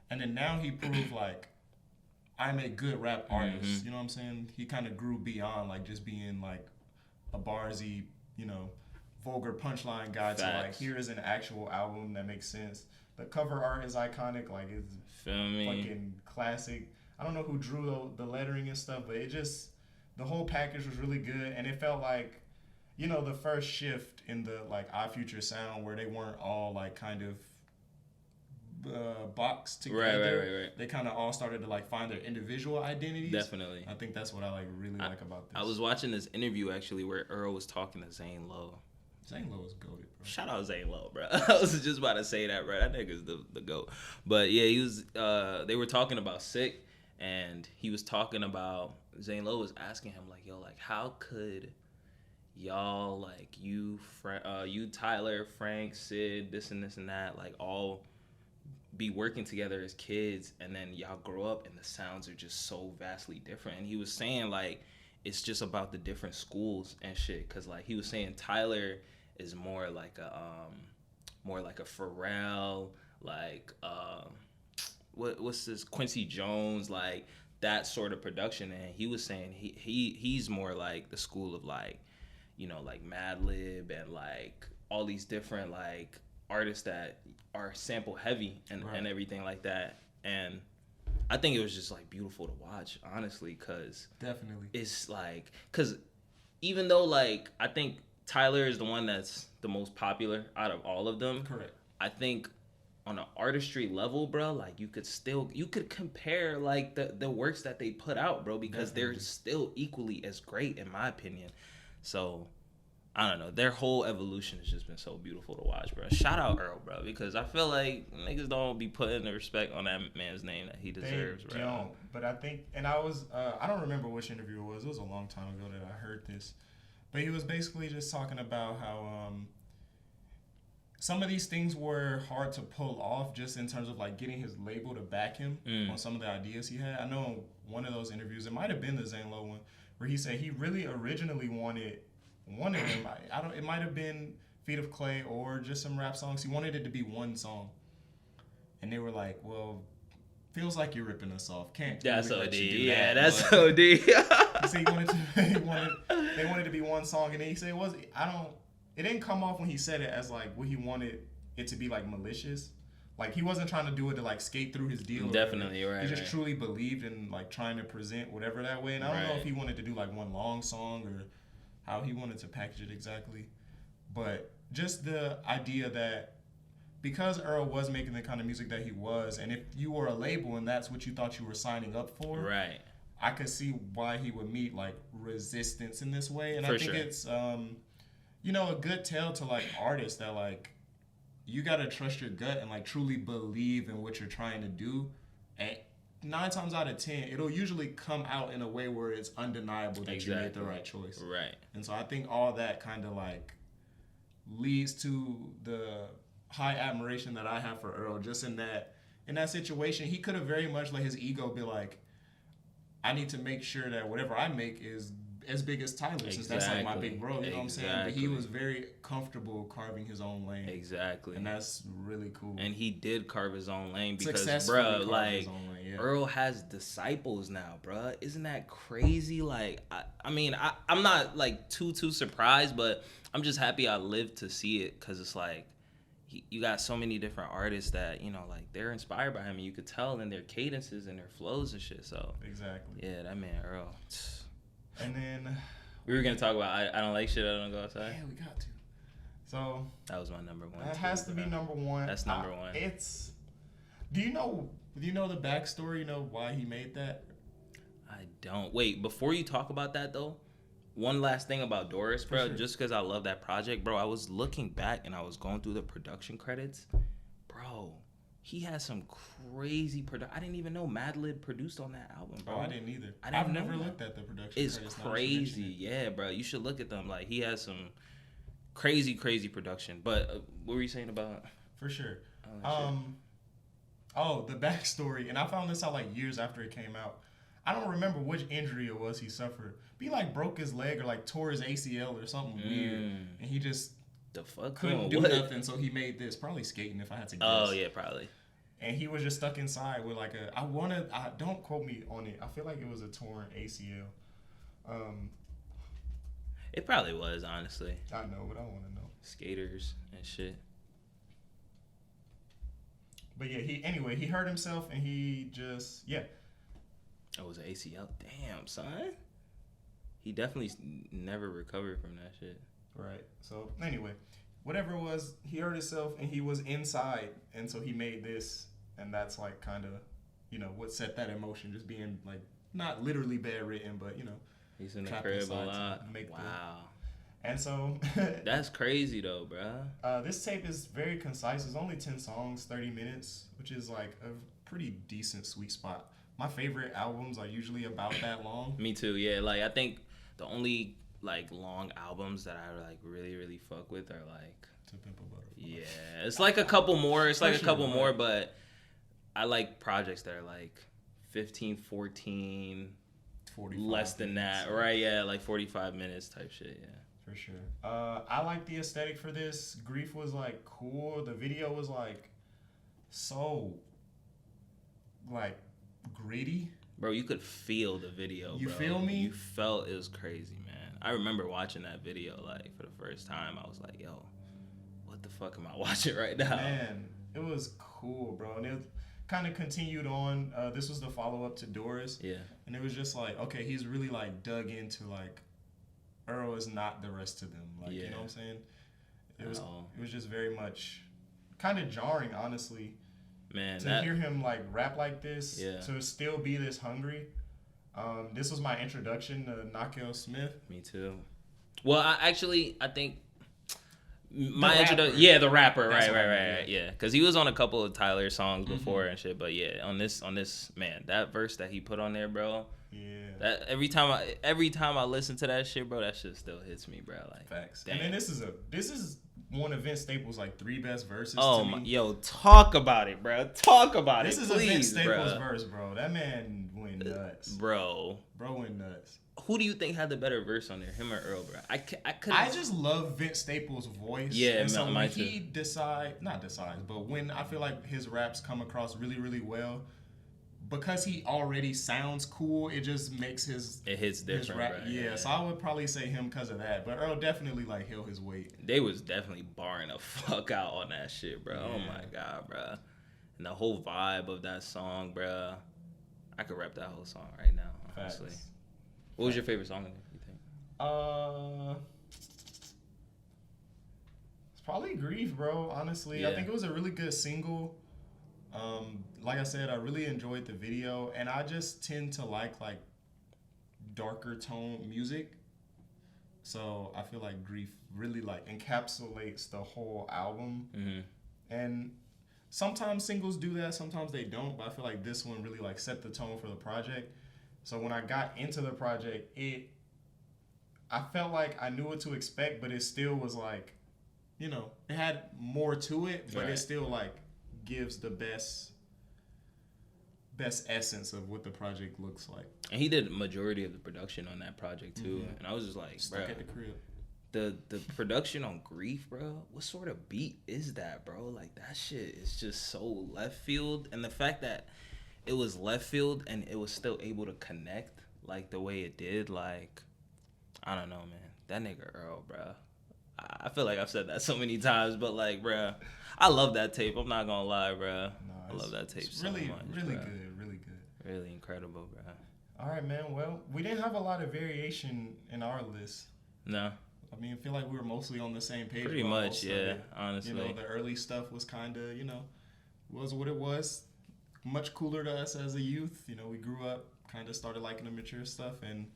And then now he proved like, I'm a good rap artist. Mm-hmm. You know what I'm saying? He kind of grew beyond like just being like a barsy, vulgar punchline guy to like, here is an actual album that makes sense. The cover art is iconic. Like, it's fucking classic. I don't know who drew the lettering and stuff, but it just, the whole package was really good. And it felt like, the first shift in the like iFuture sound where they weren't all like kind of boxed together. Right. They kind of all started to like find their individual identities. Definitely. I think that's what I like really like about this. I was watching this interview actually where Earl was talking to Zane Lowe. Zane Lowe is goated, bro. Shout out Zane Lowe, bro. I was just about to say that, bro. That nigga's the GOAT. But yeah, he was. They were talking about Sick, and he was talking about Zane Lowe was asking him like, yo, like how could y'all like you Tyler, Frank, Sid, this and that, like all be working together as kids, and then y'all grow up and the sounds are just so vastly different. And he was saying like it's just about the different schools and shit, because like he was saying Tyler is more like a Pharrell, like what's this, Quincy Jones, like that sort of production. And he was saying he's more like the school of like, you know, like Madlib and like all these different like artists that are sample heavy and everything like that. And I think it was just like beautiful to watch, honestly, because definitely it's like, because even though like I think Tyler is the one that's the most popular out of all of them. Correct. I think on an artistry level, bro, like you could compare like the works that they put out, bro, because definitely. they're still equally as great in my opinion. So I don't know. Their whole evolution has just been so beautiful to watch, bro. Shout out Earl, bro, because I feel like niggas don't be putting the respect on that man's name that he deserves, they bro. don't. But I think, and I was, I don't remember which interview it was. It was a long time ago that I heard this. But he was basically just talking about how some of these things were hard to pull off just in terms of like getting his label to back him on some of the ideas he had. I know in one of those interviews, it might have been the Zane Lowe one, where he said he really originally wanted him. I don't. It might have been Feet of Clay or just some rap songs. He wanted it to be one song, and they were like, "Well, feels like you're ripping us off. Can't That's really OD. let you do Yeah, that." that's But OD. he said they wanted to be one song, and then he said it didn't come off when he said it as like what he wanted it to be, like malicious. Like he wasn't trying to do it to like skate through his deal. Definitely, right. He just truly believed in like trying to present whatever that way. And I don't know if he wanted to do like one long song or how he wanted to package it exactly. But just the idea that because Earl was making the kind of music that he was, and if you were a label and that's what you thought you were signing up for, Right. I could see why he would meet like resistance in this way. And I think it's a good tale to like artists that like you gotta trust your gut and like truly believe in what you're trying to do. And 9 times out of 10, it'll usually come out in a way where it's undeniable that you made the right choice. Right. And so I think all that kind of like leads to the high admiration that I have for Earl. Just in that situation, he could have very much let his ego be like, I need to make sure that whatever I make is as big as Tyler, since that's like my big bro, you know what I'm saying? But he was very comfortable carving his own lane. Exactly. And that's really cool. And he did carve his own lane because, bro, like, lane, Earl has disciples now, bro. Isn't that crazy? Like, I'm not, like, too surprised, but I'm just happy I lived to see it because it's like, you got so many different artists that, you know, like, they're inspired by him, and you could tell in their cadences and their flows and shit, so. Exactly. Yeah, that man, Earl. And then we were gonna talk about I don't like shit, I don't go outside. Yeah, we got to. So that was my number one. That has to be number one. That's number one. Do you know the backstory? You know why he made that? I don't. Wait, before you talk about that though, one last thing about Doris, bro. Sure. Just because I love that project, bro. I was looking back and I was going through the production credits, bro. He has some crazy production. I didn't even know Madlib produced on that album, bro. Oh, I didn't either. I've never looked at the production. It's crazy, yeah, bro. You should look at them. Like he has some crazy production. But what were you saying about? For sure. The backstory, and I found this out like years after it came out. I don't remember which injury it was he suffered. He like broke his leg or like tore his ACL or something weird, and he just couldn't do nothing. So he made this, probably skating if I had to guess. Oh yeah, probably. And he was just stuck inside with like don't quote me on it. I feel like it was a torn ACL. It probably was, honestly. I know, but I want to know. Skaters and shit. But yeah, he hurt himself and he just, Oh, it was an ACL? Damn, son. He definitely never recovered from that shit. Right. So anyway, whatever it was, he hurt himself and he was inside. And so he made this. And that's like kind of, what set that in motion, just being like, not literally bedridden, but, He's in the crib a lot. Wow. And so That's crazy though, bro. this tape is very concise. It's only 10 songs, 30 minutes, which is like a pretty decent sweet spot. My favorite albums are usually about that long. Me too. Yeah, like I think the only like long albums that I like really fuck with are like To Pimp a Butterfly. yeah, it's like a couple more. It's like For a couple sure, more, right. but I like projects that are like 15, 14, 45 less than minutes. that, right? Yeah, like 45 minutes type shit. Yeah. For sure. I like the aesthetic for this. Grief was like cool. The video was like so like gritty. Bro, you could feel the video. You bro. feel me? You felt it was crazy, man. I remember watching that video like for the first time. I was like, yo, what the fuck am I watching right now? Man, it was cool, bro. And it kind of continued on. This was the follow up to Doris. Yeah. And it was just like, okay, he's really like dug into like Earl is not the rest of them. Like, you know what I'm saying? It was just very much kind of jarring, honestly. Man, To hear him like rap like this, to still be this hungry. This was my introduction to Knockout Smith. Me too. Well, I think my rapper. introduction, yeah, the rapper, That's right, what I mean, yeah, because he was on a couple of Tyler songs before and shit, but yeah, on this, man, that verse that he put on there, bro. Yeah. That every time I listen to that shit, bro, that shit still hits me, bro. Like Facts. damn. And then this is one of Vince Staples' like 3 best verses. Oh to my, me. yo, talk about it, bro. Talk about This it, is please, a Vince Staples bro. verse, bro. That man went nuts. Bro, Went nuts. who do you think had the better verse on there, him or Earl, bro? I couldn't. I just love Vince Staples' voice. Yeah, and so mine when too. he not decides, but when I feel like his raps come across really well, because he already sounds cool, it just makes it hits his different, rap. bro. Yeah, so I would probably say him because of that. But Earl definitely like held his weight. They was definitely barring the fuck out on that shit, bro. Oh Yeah. my god, bro. And the whole vibe of that song, bro. I could rap that whole song right now, honestly. Facts. What was your favorite song in there, you think? It's probably Grief, bro. Honestly, I Yeah. think it was a really good single. Like I said, I really enjoyed the video, and I just tend to like darker tone music. So I feel like Grief really like encapsulates the whole album. Mm-hmm. And sometimes singles do that, sometimes they don't. But I feel like this one really like set the tone for the project. So when I got into the project, I felt like I knew what to expect, but it still was like, you know, it had more to it, but Right. it still like gives the best essence of what the project looks like. And he did majority of the production on that project too. Mhm. And I was just like, Stuck bro, at the crib. the production on Grief, bro, what sort of beat is that, bro? Like that shit is just so left field, and the fact that it was left field and it was still able to connect like the way it did, like I don't know, man. That nigga Earl, bro. I feel like I've said that so many times, but like, bro, I love that tape. I'm not gonna lie, bro. I love that tape so really, much. really bro. good, really good. Really incredible, bro. All right, man. Well, we didn't have a lot of variation in our list. No, I mean, I feel like we were mostly on the same page. pretty about much, most of yeah. it. Honestly, You know, the early stuff was kind of, you know, was what it was. Much cooler to us as a youth. You know, we grew up, kind of started liking the mature stuff, and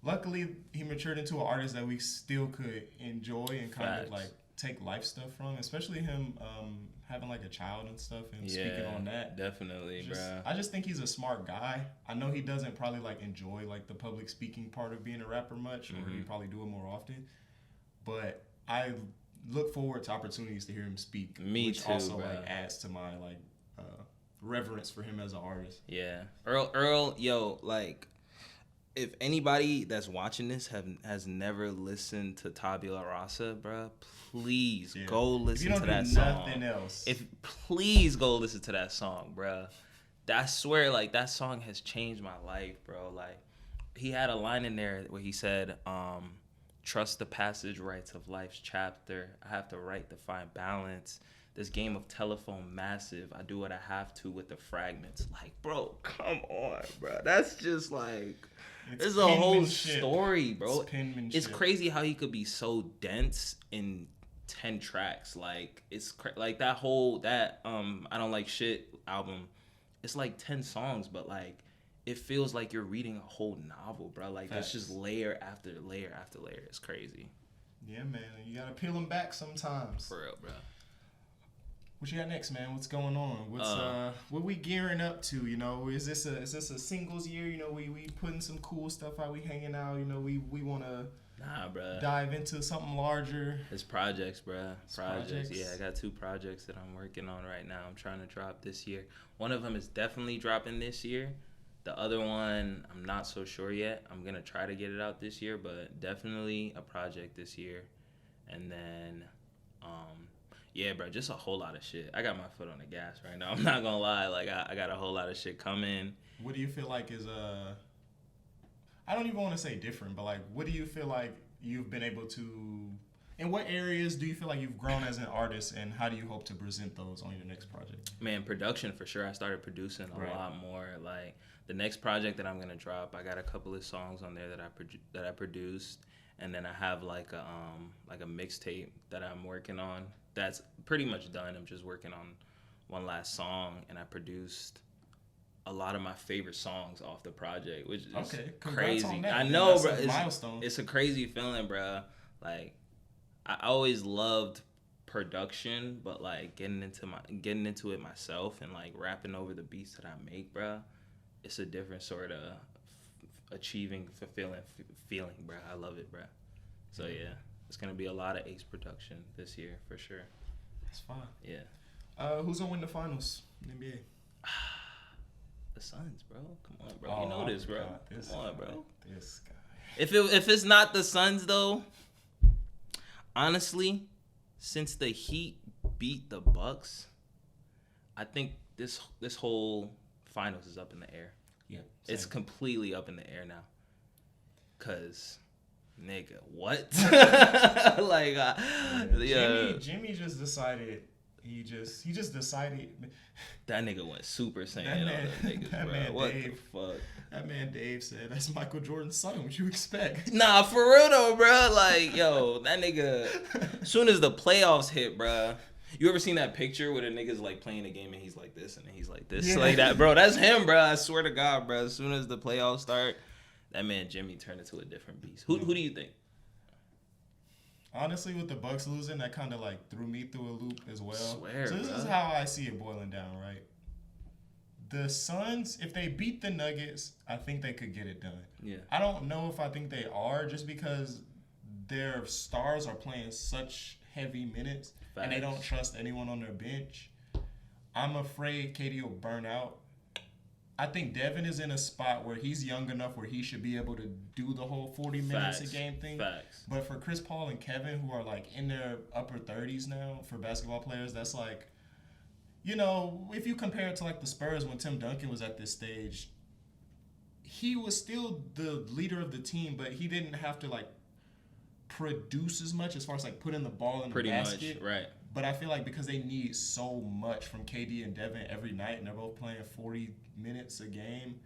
luckily he matured into an artist that we still could enjoy and kind of Facts. like take life stuff from. Especially him having like a child and stuff and speaking on that. definitely, bro. I just think he's a smart guy. I know he doesn't probably like enjoy like the public speaking part of being a rapper much, or he probably do it more often. But I look forward to opportunities to hear him speak. Me which too, also bro. like adds to my like reverence for him as an artist. Yeah, Earl, yo, like, if anybody that's watching this has never listened to Tabula Rasa, bro, please go listen to that song. Nothing else. Please go listen to that song, bro. I swear, like, that song has changed my life, bro. Like, he had a line in there where he said, trust the passage rights of life's chapter. I have to write to find balance. This game of telephone massive. I do what I have to with the fragments. Like, bro, come on, bro. That's just like, this is a whole penmanship. story, bro. It's penmanship. It's crazy how he could be so dense in 10 tracks. Like, it's like that I Don't Like Shit album. It's like 10 songs, but like, it feels like you're reading a whole novel, bro. Like, it's just layer after layer after layer. It's crazy. Yeah, man. You gotta peel them back sometimes. For real, bro. What you got next, man? What's going on? What's what we gearing up to? You know, is this a singles year? You know, we putting some cool stuff out. We hanging out. You know, we wanna bro. dive into something larger. It's projects, bro. Projects. projects. Yeah, I got 2 projects that I'm working on right now. I'm trying to drop this year. One of them is definitely dropping this year. The other one, I'm not so sure yet. I'm gonna try to get it out this year, but definitely a project this year. And then, yeah, bro, just a whole lot of shit. I got my foot on the gas right now. I'm not gonna lie. Like, I got a whole lot of shit coming. What do you feel like is I don't even want to say different, but like, what do you feel like you've been able to? In what areas do you feel like you've grown as an artist, and how do you hope to present those on your next project? Man, production for sure. I started producing a lot more. Like, the next project that I'm gonna drop, I got a couple of songs on there that I produced, and then I have like a mixtape that I'm working on. That's pretty much done. I'm just working on one last song, and I produced a lot of my favorite songs off the project, which is crazy. On that. I know, that's bro. It's a crazy feeling, bro. Like, I always loved production, but like getting into it myself and like rapping over the beats that I make, bro. It's a different sort of fulfilling feeling, bro. I love it, bro. So yeah, it's gonna be a lot of Ace production this year for sure. That's fine. Yeah. Who's gonna win the finals in the NBA? The Suns, bro. Come on, bro. You know this, bro. Come on, bro. This guy. If it's not the Suns though, honestly, since the Heat beat the Bucks, I think this whole finals is up in the air. Yeah. It's completely up in the air now. Cause, nigga, what? Like, Jimmy just decided. He just decided. That nigga went Super Saiyan on them niggas, bro. Man What Dave, the fuck? That man Dave said, "That's Michael Jordan's son. What you expect?" Nah, for real though, bro. Like, yo, that nigga. As soon as the playoffs hit, bro. You ever seen that picture where the nigga's like playing a game and he's like this and then he's like this, like that, bro? That's him, bro. I swear to God, bro. As soon as the playoffs start, that man Jimmy turned into a different beast. Who do you think? Honestly, with the Bucks losing, that kind of like threw me through a loop as well. Swear, so this is how I see it boiling down, right? The Suns, if they beat the Nuggets, I think they could get it done. Yeah. I don't know if I think they are, just because their stars are playing such heavy minutes. Facts. And they don't trust anyone on their bench. I'm afraid KD will burn out. I think Devin is in a spot where he's young enough where he should be able to do the whole 40 minutes a game thing. Facts. But for Chris Paul and Kevin, who are like in their upper 30s now, for basketball players, that's like, you know, if you compare it to like the Spurs when Tim Duncan was at this stage, he was still the leader of the team, but he didn't have to like produce as much as far as like putting the ball in the basket. Pretty much, right. But I feel like because they need so much from KD and Devin every night, and they're both playing 40 minutes a game,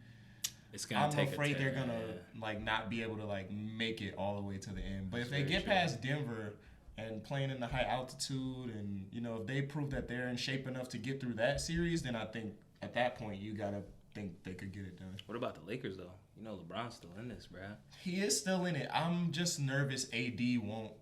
it's gonna I'm take afraid they're gonna like not be able to like make it all the way to the end. But if they get past Denver and playing in the high altitude, and you know if they prove that they're in shape enough to get through that series, then I think at that point you gotta think they could get it done. What about the Lakers though? You know LeBron's still in this, bruh. He is still in it. I'm just nervous AD won't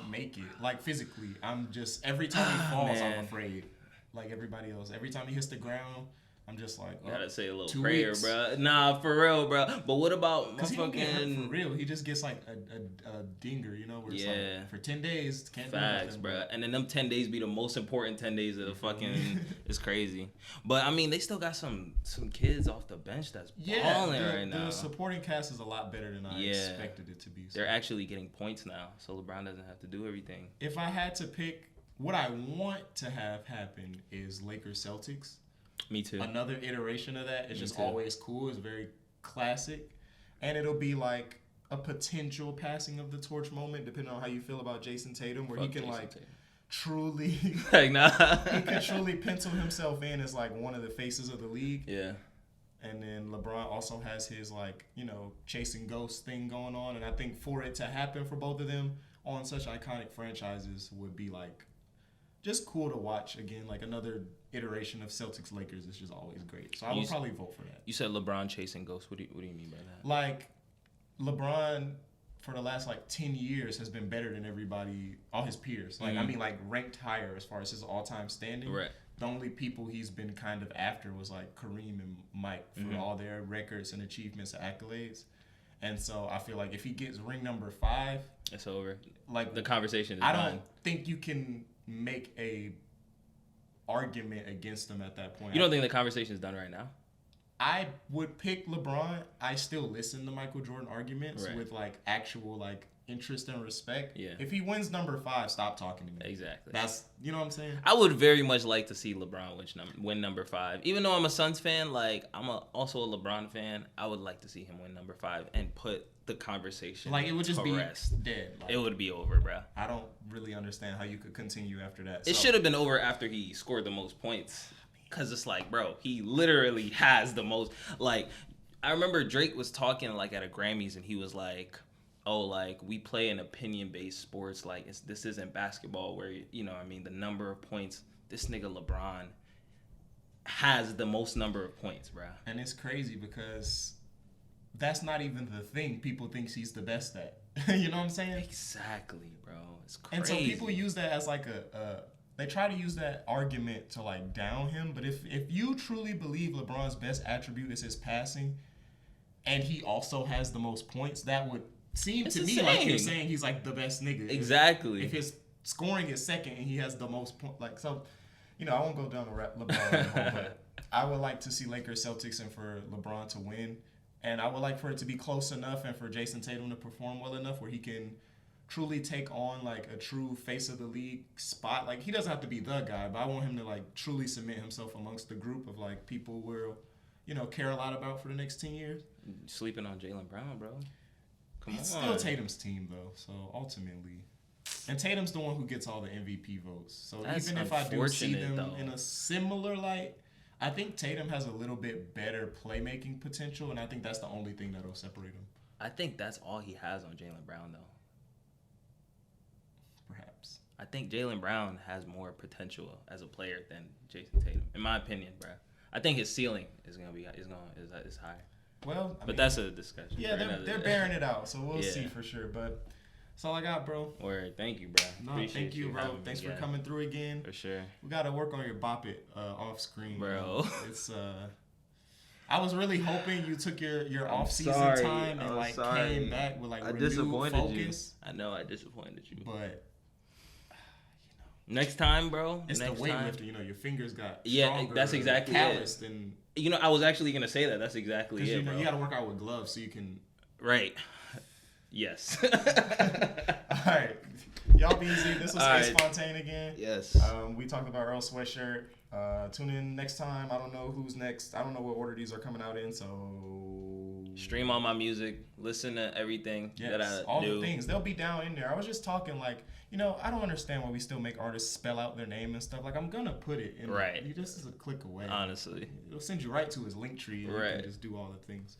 make it. Like physically. I'm just every time he falls, I'm afraid. Like everybody else. Every time he hits the ground, I'm just like, You gotta say a little 2 prayer, weeks. bro. Nah, for real, bro. But what about Because he don't get hurt fucking for real. He just gets like a dinger, you know, where it's like for 10 days, can't do facts, nothing, bro? And then them 10 days be the most important 10 days of the fucking. It's crazy. But I mean, they still got some kids off the bench that's balling right now. The supporting cast is a lot better than I expected it to be. So. They're actually getting points now, so LeBron doesn't have to do everything. If I had to pick, what I want to have happen is Lakers Celtics. Me too. Another iteration of that. It's just too. always cool. It's very classic. And it'll be like a potential passing of the torch moment, depending on how you feel about Jason Tatum, where he can truly like nah. he can truly pencil himself in as like one of the faces of the league. Yeah. And then LeBron also has his like, you know, chasing ghosts thing going on. And I think for it to happen for both of them on such iconic franchises would be like just cool to watch again. Like another iteration of Celtics Lakers is just always great. So I would probably vote for that. You said LeBron chasing ghosts. What do you mean by that? Like LeBron for the last like 10 years has been better than everybody, all his peers. Like, I mean, like ranked higher as far as his all-time standing. Right. The only people he's been kind of after was like Kareem and Mike for all their records and achievements and accolades. And so I feel like if he gets ring number 5, it's over. Like the conversation is I done. don't think you can make a argument against him at that point. You don't think the conversation is done right now? I would pick LeBron. I still listen to Michael Jordan arguments Right. with like actual like interest and respect. Yeah. If he wins number 5, stop talking to me. Exactly. That's, you know what I'm saying? I would very much like to see LeBron win number 5. Even though I'm a Suns fan, like I'm also a LeBron fan. I would like to see him win number 5 and put the conversation Like it would just to be rest. dead. Like, It would be over, bro. I don't really understand how you could continue after that. It should have been over after he scored the most points. Cause it's like, bro, he literally has the most. Like, I remember Drake was talking like at a Grammys, and he was like, "Oh, like we play an opinion-based sports. Like, this isn't basketball where the number of points. This nigga LeBron has the most number of points, bro." And it's crazy because that's not even the thing people think he's the best at. You know what I'm saying? Exactly, bro. It's crazy. And so people use that as like they try to use that argument to like down him. But if you truly believe LeBron's best attribute is his passing, and he also has the most points, that would seem to me like you're saying he's like the best nigga. Exactly. If his scoring is second and he has the most points, like so, I won't go down the LeBron, but I would like to see Lakers Celtics and for LeBron to win, and I would like for it to be close enough and for Jason Tatum to perform well enough where he can truly take on like a true face of the league spot. Like he doesn't have to be the guy, but I want him to like truly cement himself amongst the group of like people we'll, care a lot about for the next 10 years. Sleeping on Jaylen Brown, bro. Come It's on. still Tatum's team though, so ultimately, and Tatum's the one who gets all the MVP votes. So That's even if I do see them unfortunate, though. in a similar light, I think Tatum has a little bit better playmaking potential, and I think that's the only thing that'll separate him. I think that's all he has on Jaylen Brown, though. Perhaps. I think Jaylen Brown has more potential as a player than Jason Tatum, in my opinion, bro. I think his ceiling is high. Well, But that's a discussion. yeah, they're bearing it out, so we'll Yeah. see for sure. But that's all I got, bro. Word, thank you, bro. No, Appreciate thank you, bro. having me, Thanks for guy. coming through again. For sure. We gotta work on your bop it off screen, Bro. It's I was really hoping you took your off season sorry. time and I'm like sorry. came back with like I renewed disappointed focus. you. I know I disappointed you. But Next time, bro. it's next the time. weightlifting. Your fingers got Yeah, stronger, that's exactly calloused, and I was actually gonna say that. That's exactly because it, bro. you got to work out with gloves so you can. Right. Yes. All right, y'all be easy. This was All Ace right. Fontaine again. Yes. We talked about Earl Sweatshirt. Tune in next time. I don't know who's next. I don't know what order these are coming out in. So Stream all my music. Listen to everything that I all do. the things they'll be down in there. I was just talking like, I don't understand why we still make artists spell out their name and stuff. Like I'm gonna put it in. Right. This is a click away. Honestly. It'll send you right to his link tree. And You Right. can just do all the things.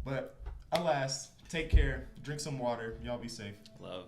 But alas, take care. Drink some water. Y'all be safe. Love.